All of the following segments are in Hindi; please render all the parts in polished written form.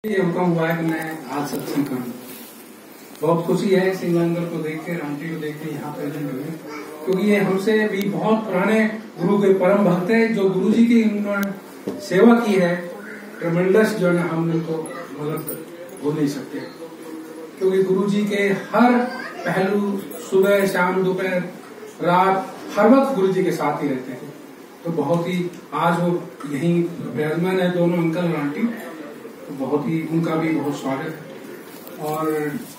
ये हुक्म हुआ है कि मैं आज सत्संग करूं। बहुत खुशी है सिंगला अंकल को देख के, आंटी को देख के यहाँ प्रेजेंट हुए, क्योंकि ये हमसे भी बहुत पुराने गुरु के परम भक्त है। जो गुरु जी की उन्होंने सेवा की है ट्रेमेंडस, जो है हम उनको मतलब भूल नहीं सकते, क्योंकि गुरु जी के हर पहलू सुबह शाम दोपहर रात हर वक्त गुरु जी के साथ ही रहते हैं। तो बहुत ही आज वो यही विराजमान है, दोनों अंकल और आंटी, तो बहुत ही उनका भी बहुत स्वागत है। और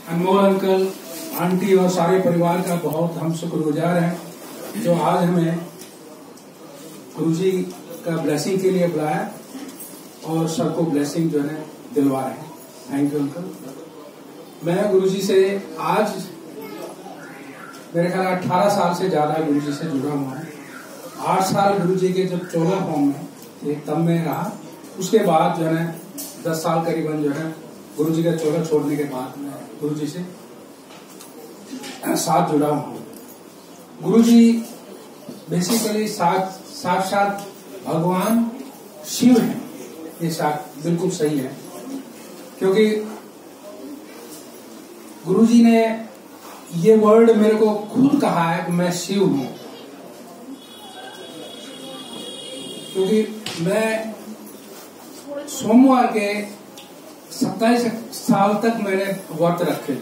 अनमोल अंकल आंटी और सारे परिवार का बहुत हम शुक्रगुजार हैं जो आज हमें गुरुजी का ब्लेसिंग के लिए बुलाया और सबको ब्लेसिंग जो है दिलवा रहे हैं। Thank you uncle. मैं गुरुजी से आज मेरे ख्याल 18 साल से ज्यादा गुरुजी से जुड़ा हुआ हूँ। 8 साल गुरुजी के जब 14 फॉर्म में तब में रहा, उसके बाद जो है 10 साल करीबन जो है गुरुजी का 14 छोड़ने के बाद मैं गुरुजी से साथ जुड़ा हूँ। गुरुजी बेसिकली साक्षात भगवान शिव हैं, ये बिल्कुल सही है, क्योंकि गुरुजी ने ये वर्ड मेरे को खुद कहा है कि मैं शिव हूं। क्योंकि मैं सोमवार के 27 साल तक मैंने व्रत रखे,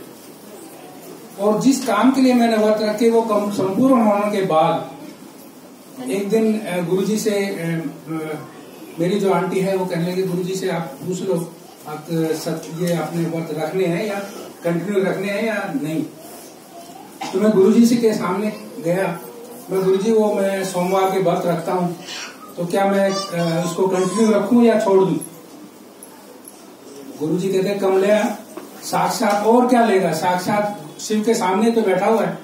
और जिस काम के लिए मैंने व्रत रखे वो काम संपूर्ण होने के बाद एक दिन गुरुजी से मेरी जो आंटी है वो कहने लगी, गुरुजी से आप पूछ लो आप ये अपने व्रत रखने हैं या कंटिन्यू रखने हैं या नहीं। तो मैं गुरुजी से के सामने गया, मैं गुरुजी वो मैं सोमवार के व्रत रखता हूँ, तो क्या मैं इसको कंटिन्यू रखूं या छोड़ दूं। गुरुजी कहते हैं कमलिया साक्षात और क्या लेगा, साक्षात शिव के सामने तो बैठा हुआ है,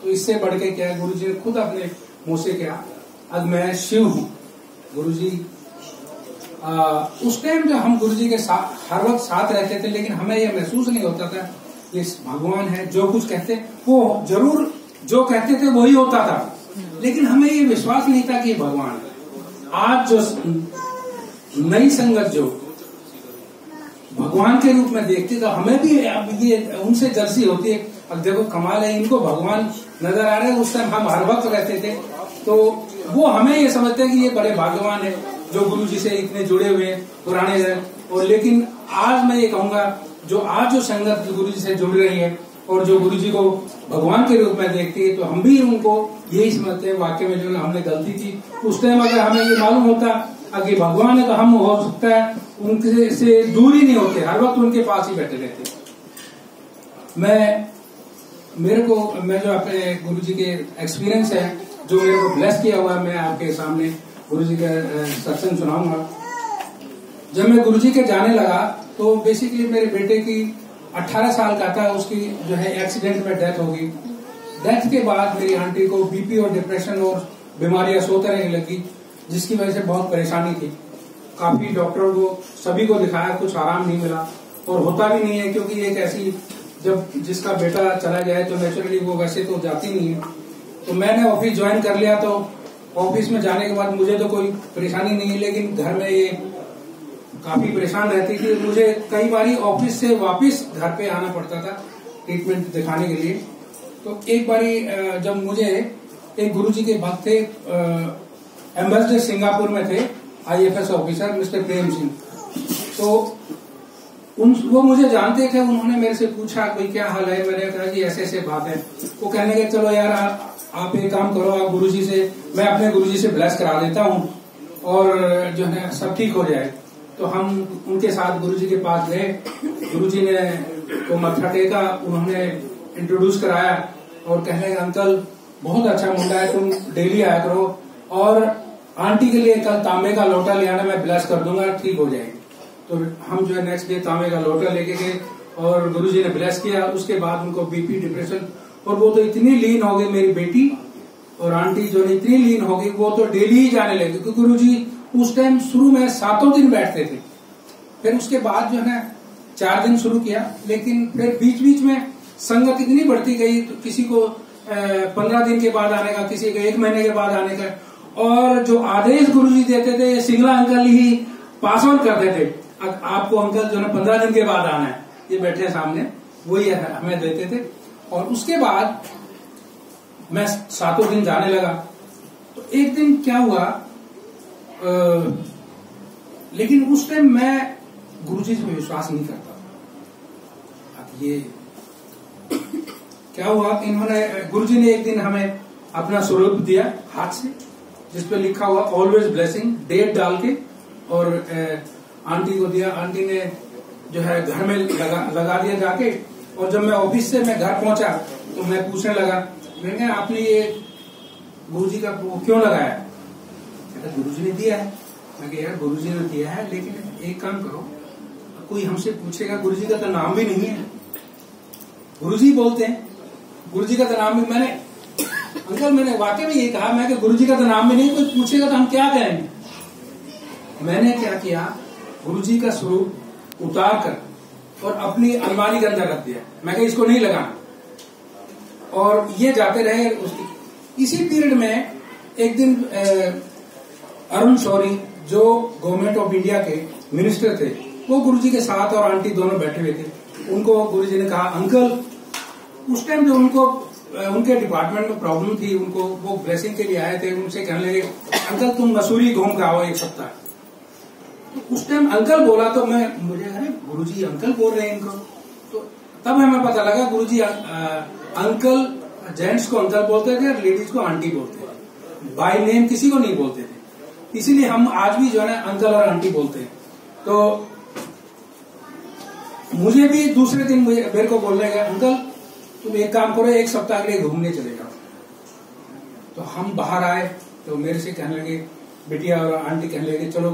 तो इससे बढ़ के क्या है। गुरुजी ने खुद अपने मुंह से कहा अब मैं शिव हूं। गुरुजी उस टाइम जो हम गुरुजी के साथ हर वक्त साथ रहते थे, लेकिन हमें यह महसूस नहीं होता था ये भगवान है। जो कुछ कहते वो जरूर जो कहते थे वही होता था, लेकिन हमें ये विश्वास नहीं था कि ये भगवान है। आज जो नई संगत जो भगवान के रूप में देखती, तो हमें भी अब ये उनसे जलसी होती है। अब देखो कमाल है, इनको भगवान नजर आ रहे हैं, उस टाइम हम हर वक्त रहते थे, तो वो हमें ये समझते हैं कि ये बड़े भाग्यवान है जो गुरु जी से इतने जुड़े हुए हैं, पुराने हैं। और लेकिन आज मैं ये कहूंगा जो आज जो संगत गुरु जी से जुड़ रही है और जो गुरु जी को भगवान के रूप में देखती है, तो हम भी उनको यही समझते हैं। वाकई में जो हमने गलती की उस टाइम, अगर हमें ये मालूम होता कि भगवान है तो हम हो सकता है उनके से दूर ही नहीं होते, हर वक्त उनके पास ही बैठे रहते। मैं जो अपने गुरु जी के एक्सपीरियंस है जो मेरे को ब्लेस किया हुआ है, मैं आपके सामने गुरु जी का सत्संग सुनाऊंगा। जब मैं गुरु जी के जाने लगा तो बेसिकली मेरे बेटे की 18 साल का था, उसकी जो है एक्सीडेंट में डेथ हो गई। डेथ के बाद मेरी आंटी को बीपी और डिप्रेशन और बीमारियां सोते रहने लगी, जिसकी वजह से बहुत परेशानी थी। काफी डॉक्टरों को सभी को दिखाया, कुछ आराम नहीं मिला, और होता भी नहीं है, क्योंकि एक ऐसी जब जिसका बेटा चला जाए तो नेचुरली वो वैसे तो जाती नहीं है। तो मैंने ऑफिस ज्वाइन कर लिया, तो ऑफिस में जाने के बाद मुझे तो कोई परेशानी नहीं है, लेकिन घर में ये काफी परेशान रहती थी। मुझे कई बारी ऑफिस से वापस घर पे आना पड़ता था ट्रीटमेंट दिखाने के लिए। तो एक बारी जब मुझे एक गुरुजी के भक्त थे, एम्बेसडर सिंगापुर में थे, IFS officer mister Prem Singh, तो वो मुझे जानते थे। उन्होंने मेरे से पूछा भाई क्या हाल है, मैंने कहा कि ऐसे ऐसे बात है। वो कहने लगे चलो यार आप एक काम करो, आप गुरुजी से, मैं अपने गुरुजी से ब्लेस करा देता हूँ और जो है सब ठीक हो जाए। तो हम उनके साथ गुरुजी के पास गए, गुरुजी ने को मत्था टेका, उन्होंने इंट्रोड्यूस कराया और कहने लगे अंकल बहुत अच्छा मुंडा है, तुम डेली आया करो, और आंटी के लिए कल तांबे का लोटा ले आना, मैं ब्लेस कर दूंगा, ठीक हो जाएगी। तो हम जो है नेक्स्ट डे तांबे का लोटा लेके गए और गुरुजी ने ब्लेस किया। उसके बाद उनको बीपी डिप्रेशन, और वो तो इतनी लीन हो गई मेरी बेटी और आंटी जो है इतनी लीन हो गई, वो तो डेली ही जाने लगी, क्योंकि गुरुजी उस टाइम शुरू में 7 दिन बैठते थे। फिर उसके बाद जो है 4 दिन शुरू किया, लेकिन फिर बीच बीच में संगत इतनी बढ़ती गई, तो किसी को 15 दिन के बाद आने का, किसी को 1 महीने के बाद आने का, और जो आदेश गुरुजी देते थे Singla uncle he pass on करते थे। आपको अंकल जो है 15 दिन के बाद आना है, ये बैठे सामने, वही हमें देते थे। और उसके बाद मैं 7 दिन जाने लगा। तो एक दिन क्या हुआ, लेकिन उस टाइम मैं गुरुजी पे विश्वास नहीं करता था। अब ये क्या हुआ कि इन्होंने, गुरुजी ने एक दिन हमें अपना स्वरूप दिया हाथ से, जिसपे लिखा हुआ ऑलवेज ब्लेसिंग, डेट डाल के, और आंटी को दिया। आंटी ने जो है घर में लगा दिया जाके। और जब मैं ऑफिस से मैं घर पहुंचा तो मैं पूछने लगा, मैंने कहा आपने ये गुरुजी का क्यों लगाया? कहता गुरुजी ने दिया है। मैं कहा यार गुरुजी ने दिया है, लेकिन एक काम करो, कोई हमसे पूछेगा, गुरुजी का तो नाम भी नहीं है, गुरुजी बोलते हैं, गुरुजी का तो नाम भी, मैंने अंकल मैंने वाकई में ये कहा, मैं गुरुजी का तो नाम भी नहीं, कोई पूछेगा तो हम क्या करेंगे? मैंने क्या किया, गुरुजी का स्वरूप उतार कर और अपनी अलमारी के अंदर रख दिया। मैं कहा इसको नहीं लगाना। और ये जाते रहे। इसी पीरियड में एक दिन अरुण शौरी, जो गवर्नमेंट ऑफ इंडिया के मिनिस्टर थे, वो गुरुजी के साथ और आंटी दोनों बैठे हुए थे। उनको गुरुजी ने कहा, अंकल, उस टाइम जो उनको उनके डिपार्टमेंट में प्रॉब्लम थी, उनको वो ब्लेसिंग के लिए आए थे, उनसे कहने लगे अंकल तुम मसूरी घूम के आओ 1 सप्ताह। तो उस टाइम अंकल बोला तो मुझे अरे गुरुजी अंकल बोल रहे हैं इनको। तो तब हमें पता लगा गुरुजी अंकल, जेंट्स को अंकल बोलते थे और लेडीज को आंटी बोलते थे, बाय नेम किसी को नहीं बोलते थे। इसीलिए हम आज भी जो है अंकल और आंटी बोलते हैं। तो मुझे भी दूसरे दिन मेरे को बोल रहे अंकल तुम एक काम करो, 1 सप्ताह के लिए घूमने चले जाओ। तो हम बाहर आए तो मेरे से कहने लगे, बिटिया और आंटी कहने लगे चलो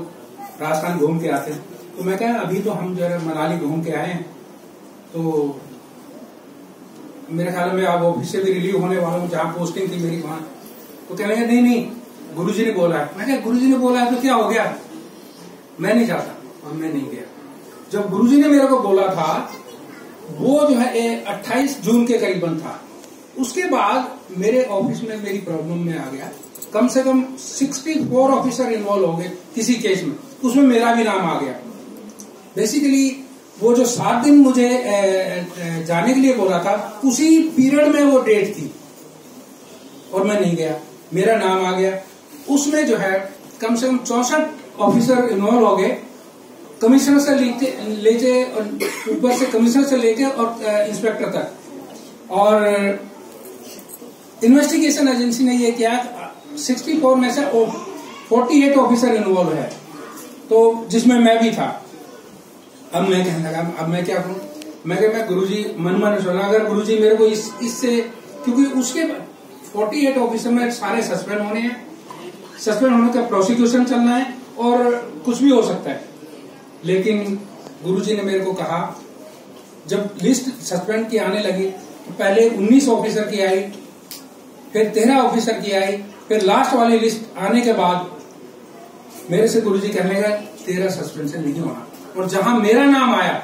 राजस्थान घूम के आते हैं। तो मैं कहा अभी तो हम जो है मनाली घूम के आए हैं, तो मेरे ख्याल में आप ऑफिस से भी रिलीव होने वाला हूँ, जहाँ पोस्टिंग थी मेरी वहां। तो कहने लगे नहीं गुरुजी ने बोला है। मैं कहा गुरुजी ने बोला है तो क्या हो गया, मैं नहीं जाता। और मैं नहीं गया। जब गुरुजी ने मेरे को बोला था वो जो है 28 जून के करीबन था। उसके बाद मेरे ऑफिस में मेरी प्रॉब्लम में आ गया, कम से कम 64 ऑफिसर इन्वॉल्व हो गए किसी केस में, उसमें मेरा भी नाम आ गया। बेसिकली वो जो 7 दिन मुझे जाने के लिए बोला था, उसी पीरियड में वो डेट थी और मैं नहीं गया, मेरा नाम आ गया। उसमें जो है कम से कम 64 ऑफिसर इन्वॉल्व हो गए, कमिश्नर से लेके और ऊपर से कमिश्नर से लेके और इंस्पेक्टर तक। और इन्वेस्टिगेशन एजेंसी ने ये किया, 64 में से 48 ऑफिसर इन्वॉल्व है, तो जिसमें मैं भी था। अब मैं कहने लगा अब मैं क्या करूं, मैं गुरुजी मन सुना, अगर गुरुजी मेरे को इससे, क्योंकि उसके 48 ऑफिसर में सारे सस्पेंड होने हैं, सस्पेंड होने का प्रोसिक्यूशन चलना है और कुछ भी हो सकता है। लेकिन गुरुजी ने मेरे को कहा, जब लिस्ट सस्पेंड की आने लगी तो पहले 19 ऑफिसर की आई, फिर 13 ऑफिसर की आई, फिर लास्ट वाली लिस्ट आने के बाद मेरे से गुरुजी कहने लगा 13 सस्पेंशन नहीं होना। और जहां मेरा नाम आया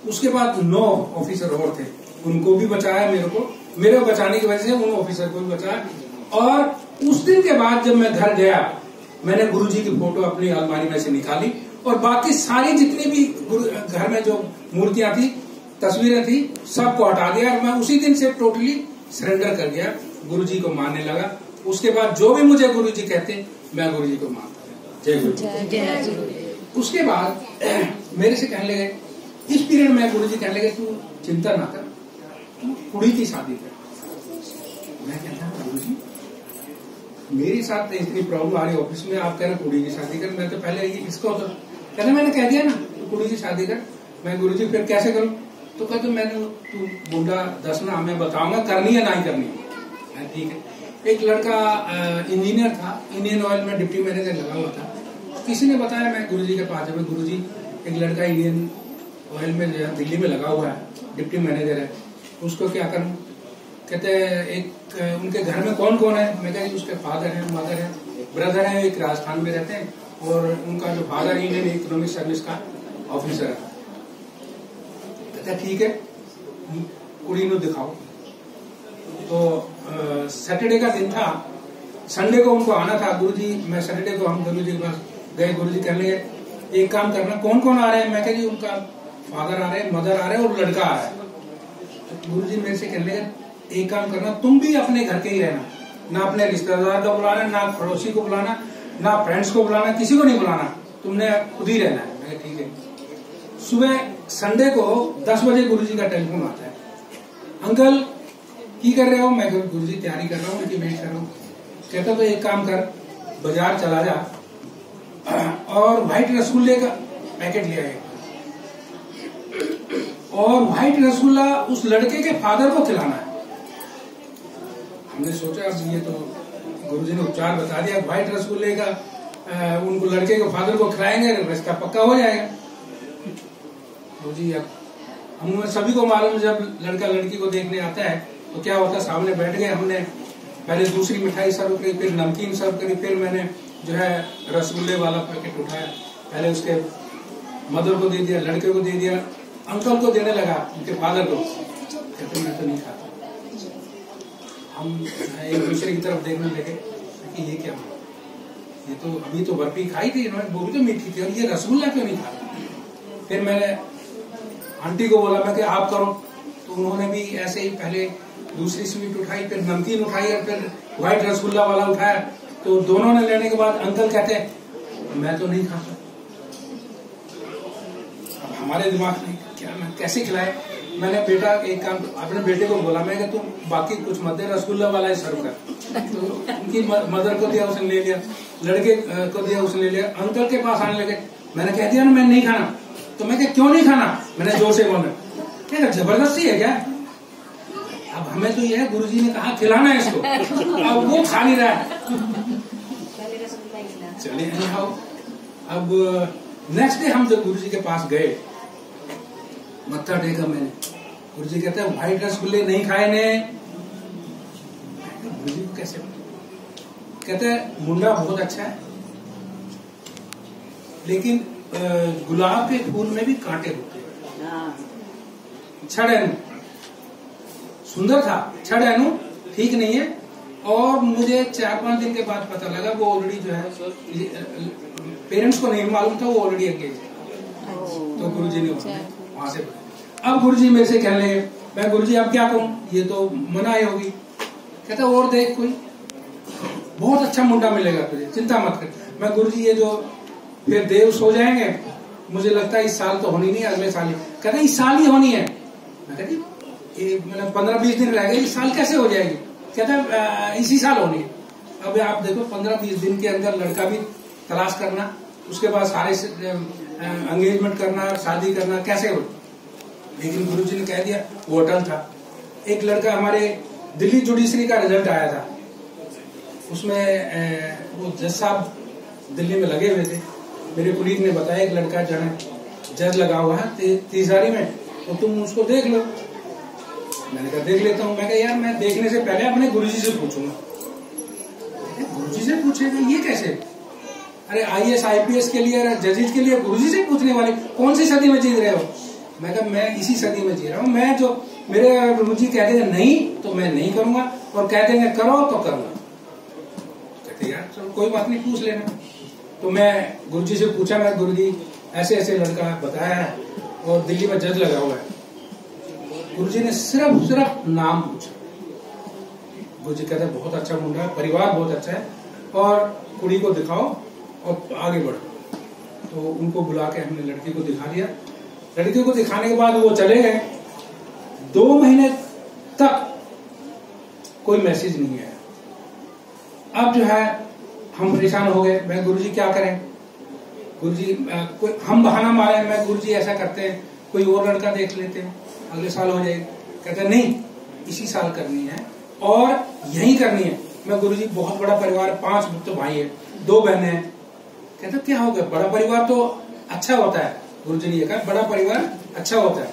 उसके बाद 9 ऑफिसर और थे, उनको भी बचाया, मेरे को बचाने की वजह से उन ऑफिसर को भी बचाया। और उस दिन के बाद जब मैं घर गया, मैंने गुरुजी की फोटो अपनी अलमारी में से निकाली और बाकी सारी जितनी भी घर में जो मूर्तियां थी, तस्वीरें थी, सबको हटा दिया। और मैं उसी दिन से टोटली सरेंडर कर गया, गुरुजी को मानने लगा। उसके बाद जो भी मुझे गुरुजी कहते मैं गुरुजी को मानता। जय गुरु। उसके बाद मेरे से कहने लगे, इस पीरियड में गुरुजी कहने लगे तू चिंता ना कर, तू कुड़ी की शादी कर। मैं कहता गुरुजी मेरे साथ इतनी प्रॉब्लम आ रही ऑफिस में, आप कह रहे कुड़ी की शादी कर। मैं तो पहले इसको तो कहते मैंने कह दिया ना तो कुड़ी की शादी कर। मैं गुरुजी फिर कैसे करूं? तो कहते मैंने तू मुंडा दसना, मैं बताऊंगा करनी है ना ही करनी है। ठीक है। एक लड़का इंजीनियर था, इंडियन ऑयल में डिप्टी मैनेजर लगा हुआ था। किसी ने बताया, मैं गुरुजी के पास जब, गुरुजी एक लड़का इंडियन ऑयल में दिल्ली में लगा हुआ है, डिप्टी मैनेजर है, उसको क्या करूं? कहते एक उनके घर में कौन कौन है? मैं कहती उसके फादर है, मदर है, ब्रदर है, एक राजस्थान में रहते हैं और उनका जो फादर इंडियन इकोनॉमिक सर्विस का ऑफिसर है। कहता ठीक है, कुड़ी को दिखाओ। तो सैटरडे का दिन था, संडे को उनको आना था। गुरुजी मैं सैटरडे को हम गुरुजी के पास गए। गुरुजी कहने लगे एक काम करना, कौन कौन आ रहे हैं? मैं कहा जी उनका फादर आ रहे हैं, मदर आ रहे हैं और लड़का आ रहा है। तो गुरु जी मेरे से कहने लगे एक काम करना, तुम भी अपने घर के ही रहना, ना अपने रिश्तेदार को बुलाना, ना पड़ोसी को बुलाना, ना फ्रेंड्स को बुलाना, किसी को नहीं बुलाना, तुमने खुद ही रहना है। मैंने ठीक है। सुबह संडे को 10 बजे गुरु जी का टेलीफोन आता है, अंकल की कर रहे हो? मैं गुरु जी तैयारी कर रहा हूँ, उनकी वेट कर रहा हूँ। कहता तो एक काम कर, बाजार चला जा और व्हाइट रसगुल्ले का पैकेट ले आए और व्हाइट रसगुल्ला उस लड़के के फादर को खिलाना है। हमने सोचा अब ये तो गुरुजी ने उपचार बता दिया, व्हाइट रसगुल्ले का उनको लड़के के फादर को खिलाएंगे, रिश्ता पक्का हो जाएगा। गुरुजी अब हम सभी को मालूम, जब लड़का लड़की को देखने आता है तो क्या होता है, सामने बैठ गए, हमने पहले दूसरी मिठाई सर्व करी, फिर नमकीन सर्व करी, फिर मैंने जो है रसगुल्ले वाला पैकेट उठाया, पहले उसके मदर को दे दिया, लड़के को दे दिया, अंकल को देने लगा, उनके फादर को। कहते मैं तो नहीं खाता। हम एक दूसरे की तरफ देखने लगे कि ये क्या, ये तो अभी तो बर्फी खाई थी इन्होंने, वो भी तो मीठी थी, और ये रसगुल्ला क्यों नहीं खाता? फिर मैंने आंटी को बोला मैं कि आप करो, तो उन्होंने भी ऐसे ही पहले दूसरी स्वीट उठाई, फिर नमकीन उठाई और फिर व्हाइट रसगुल्ला वाला उठाया। तो दोनों ने लेने के बाद अंकल कहते मैं तो नहीं खाता। अब हमारे दिमाग में क्या, मैं कैसे खिलाए? मैंने बेटा एक काम, अपने बेटे को बोला मैं कि तुम बाकी कुछ मत दे, रसगुल्ला वाला ही सर्व कर। तो उनकी मदर को दिया, उसने ले लिया, लड़के को दिया, उसने ले लिया। अंकल के पास आने लगे, मैंने कह दिया ना मैं नहीं खाना। तो मैं क्यों नहीं खाना? मैंने जोर से बोला, क्या जबरदस्ती है क्या? अब हमें तो यह है गुरुजी ने कहा खिलाना है इसको, अब वो खा नहीं रहा है। चलिए अब नेक्स्ट डे हम जब गुरुजी के पास गए, मत्था टेका मैंने, गुरुजी कहते हैं व्हाइट रसगुल्ले नहीं खाए ने। गुरुजी को कैसे? कहते हैं मुंडा बहुत अच्छा है, लेकिन गुलाब के फूल में भी कांटे होते हैं। छड़ेनु सुंदर था, छड़ेनु ठीक नहीं है। और मुझे 4-5 दिन के बाद पता लगा वो ऑलरेडी जो है, पेरेंट्स को नहीं मालूम था वो ऑलरेडी एंगेज है। तो गुरुजी ने वहां से, अब गुरुजी मेरे से कहने लगे, मैं गुरुजी अब क्या कहूँ, ये तो मनाही होगी। कहता और देख कोई बहुत अच्छा मुंडा मिलेगा तुझे, चिंता मत कर। मैं गुरुजी ये जो फिर देव सो जाएंगे, मुझे लगता है इस साल तो होनी नहीं, अगले साल ही। कहता इस साल ही होनी है। मैं कहती मतलब 15-20 दिन रह गए, इस साल कैसे हो जाएगी? कहता इसी साल होनी है। अब आप देखो 15-20 दिन के अंदर लड़का भी तलाश करना, उसके बाद सारे एंगेजमेंट करना, शादी करना, कैसे हो? लेकिन गुरुजी ने कह दिया, वो अटल था। एक लड़का, हमारे दिल्ली जुडिशरी का रिजल्ट आया था, उसमें वो जज साहब दिल्ली में लगे हुए थे। मेरे कुलीग ने बताया एक लड़का जो है जज लगा हुआ है तीसारी में, तो तुम उसको देख लो। मैंने कहा देख लेता हूँ। मैं कहा यार मैं देखने से पहले अपने गुरुजी से पूछूंगा। गुरुजी से पूछेगा ये कैसे? अरे IAS IPS के लिए, जजेज के लिए गुरुजी से पूछने वाले, कौन सी सदी में जी रहे हो? मैं कहा मैं इसी सदी में जी रहा हूँ। मैं जो मेरे गुरुजी कह देंगे नहीं तो मैं नहीं करूंगा, और कह देंगे करो तो करूंगा। कहते यार चलो कोई बात नहीं, पूछ लेना। तो मैं गुरुजी से पूछा, मैं गुरुजी ऐसे ऐसे लड़का बताया है और दिल्ली में जज लगा हुआ है। गुरुजी ने सिर्फ नाम पूछा। गुरुजी कहते बहुत अच्छा मुंडा है, परिवार बहुत अच्छा है, और कुड़ी को दिखाओ और आगे बढ़ो। तो उनको बुला के हमने लड़की को दिखा दिया। लड़की को दिखाने के बाद वो चले गए। 2 महीने तक कोई मैसेज नहीं आया। अब जो है हम परेशान हो गए। मैं गुरुजी क्या करें? गुरुजी कोई हम बहाना मारे, मैं गुरुजी ऐसा करते हैं कोई और लड़का देख लेते हैं, अगले साल हो जाएगी। कहते नहीं इसी साल करनी है और यही करनी है। मैं गुरुजी बहुत बड़ा परिवार, 5 तो भाई है, 2 बहनें हैं। कहते क्या हो गया, बड़ा परिवार तो अच्छा होता है। गुरुजी ने कहा बड़ा परिवार अच्छा होता है।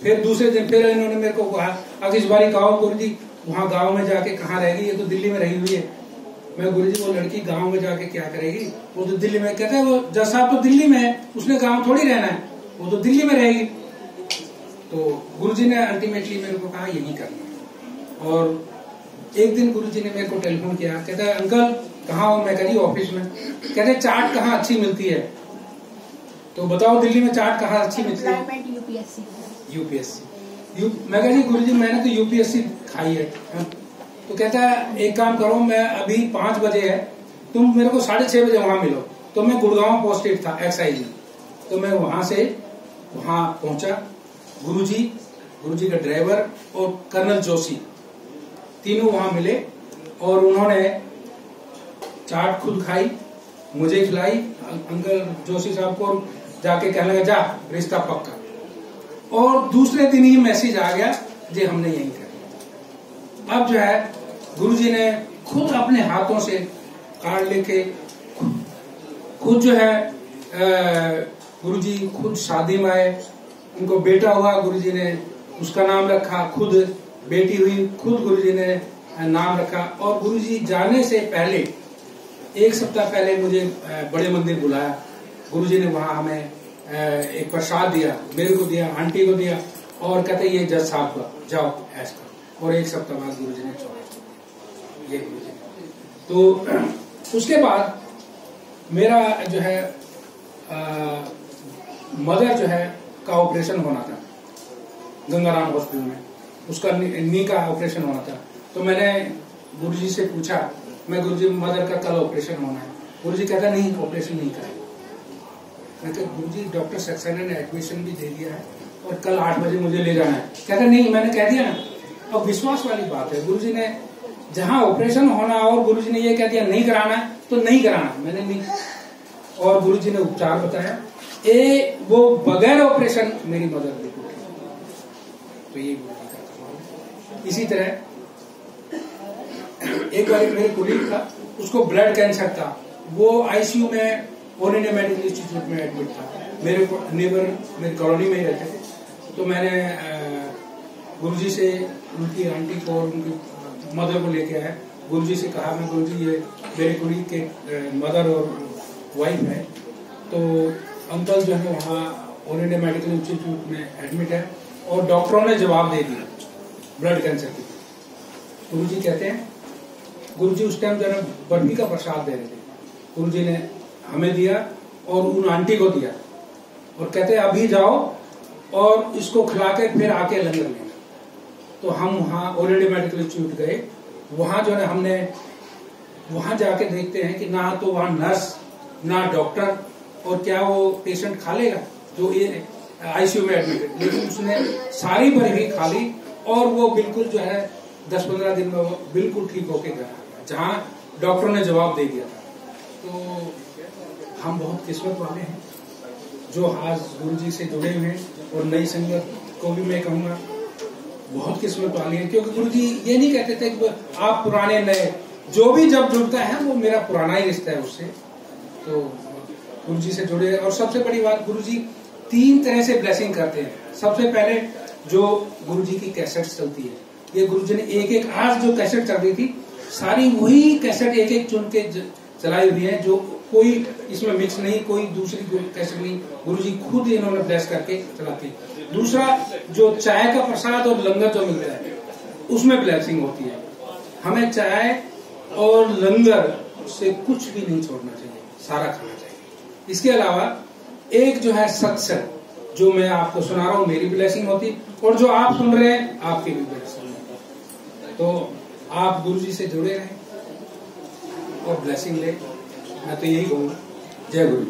फिर दूसरे दिन फिर इन्होंने मेरे को कहा अब इस बारी कहो गुरुजी वहाँ गाँव में जाके कहाँ रहेगी, ये तो दिल्ली में रही हुई है। मैं गुरुजी वो लड़की गाँव में जाके क्या करेगी, वो तो दिल्ली में। कहते वो जज साहब तो दिल्ली में है, उसने गाँव थोड़ी रहना है, वो तो दिल्ली में रहेगी। तो गुरुजी ने अल्टीमेटली मेरे को कहा यही करना है। और एक दिन गुरुजी ने मेरे को टेलीफोन किया, कहता है अंकल कहाँ हो? मैं कह रही ऑफिस में। कहते चाट कहाँ अच्छी मिलती है? तो बताओ दिल्ली में चाट कहाँ अच्छी मिलती है? यूपीएससी। मैं कहा जी गुरुजी मैंने तो यूपीएससी खाई है। तो कहता है एक काम करो, मैं अभी 5 बजे है, तुम मेरे को 6:30 बजे वहां मिलो। तो मैं गुड़गांव पोस्टेड था एक्साइज में, तो मैं वहां पहुंचा। गुरुजी का ड्राइवर और कर्नल जोशी तीनों वहां मिले और उन्होंने चाट खुद खाई, मुझे खिलाई, अंकल जोशी साहब को, जाके कहने लगा जा रिश्ता पक्का। और दूसरे दिन ही मैसेज आ गया जी हमने यही कर। अब जो है गुरुजी ने खुद अपने हाथों से कार्ड लेके खुद जो है गुरुजी खुद शादी में आए, उनको बेटा हुआ, गुरुजी ने उसका नाम रखा, खुद बेटी हुई, खुद गुरुजी ने नाम रखा। और गुरुजी जाने से पहले 1 सप्ताह पहले मुझे बड़े मंदिर बुलाया। गुरुजी ने वहां हमें एक प्रसाद दिया, मेरे को दिया, आंटी को दिया और कहते ये जज साहब का जाओ ऐश करो। और 1 सप्ताह बाद गुरुजी ने छोड़ा ये गुरुजी। तो उसके बाद मेरा जो है मदर जो है का ऑपरेशन होना था गंगाराम हॉस्पिटल में, उसका नी का ऑपरेशन होना था। तो मैंने गुरुजी से पूछा, मैं गुरुजी मदर का कल ऑपरेशन होना है। गुरुजी कहता नहीं ऑपरेशन नहीं करेगा। मैं कहा गुरुजी डॉक्टर सक्सेना ने एडमिशन भी दे दिया है और कल 8 बजे मुझे ले जाना है। कहता नहीं मैंने कह दिया ना। अब विश्वास वाली बात है, गुरुजी ने जहां ऑपरेशन होना और गुरुजी ने ये कह दिया नहीं कराना है तो नहीं कराना, मैंने नहीं। और गुरुजी ने उपचार बताया, वो बगैर ऑपरेशन मेरी मदर बिल्कुल। तो ये गुरुजी का कमाल। इसी तरह एक बार मेरे कोलीग था, उसको ब्लड कैंसर था, वो आईसीयू में ऑल इंडिया मेडिकल इंस्टीट्यूट में एडमिट था। मेरे नेबर मेरी कॉलोनी में ही रहते थे। तो मैंने गुरुजी से उनकी आंटी को और उनकी मदर को लेके आया। गुरुजी से कहा मैं गुरुजी ये मेरे कोलीग के मदर और वाइफ है, तो अंकल जो है वहाँ ऑल इंडिया मेडिकल इंस्टीट्यूट में एडमिट है और डॉक्टरों ने जवाब दे दिया ब्लड कैंसर की। गुरुजी कहते हैं, गुरुजी उस टाइम जो है बर्फी का प्रसाद दे रहे थे, गुरुजी ने हमें दिया और उन आंटी को दिया और कहते हैं अभी जाओ और इसको खिला के फिर आके लंगर लेना। तो हम वहाँ ऑल इंडिया मेडिकल इंस्टीट्यूट गए। वहां जो है हमने वहां जाके देखते हैं कि ना तो वहां नर्स ना डॉक्टर, और क्या वो पेशेंट खा लेगा जो ये आईसीयू में एडमिट है। लेकिन उसने सारी बर्फी खा ली और वो बिल्कुल जो है 10-15 दिन में वो बिल्कुल ठीक होके गया, जहां डॉक्टर ने जवाब दे दिया था। तो हम बहुत किस्मत वाले हैं जो आज गुरुजी से जुड़े हुए हैं, और नई संगत को भी मैं कहूँगा बहुत किस्मत वाली है, क्योंकि गुरुजी ये नहीं कहते थे कि आप पुराने नए, जो भी जब जुड़ता है वो मेरा पुराना ही रिश्ता है उससे। तो गुरुजी से जुड़े। और सबसे बड़ी बात, गुरुजी 3 तरह से ब्लेसिंग करते हैं। सबसे पहले जो गुरुजी की कैसेट चलती है, ये गुरुजी ने एक आज जो कैसेट चल रही थी सारी वही कैसेट एक चुन के चलाई हुई है, जो कोई इसमें मिक्स नहीं, कोई दूसरी कैसेट नहीं, गुरुजी खुद इन्होंने ब्लेस करके चलाती। दूसरा, जो चाय का प्रसाद और लंगर जो मिलता है उसमें ब्लेसिंग होती है। हमें चाय और लंगर से कुछ भी नहीं छोड़ना चाहिए, सारा खाना चाहिए। इसके अलावा एक जो है सत्संग जो मैं आपको सुना रहा हूँ, मेरी ब्लेसिंग होती, और जो आप सुन रहे हैं आपकी भी ब्लेसिंग होती। तो आप गुरुजी से जुड़े रहें और ब्लेसिंग ले। मैं तो यही कहूँगा। जय गुरु।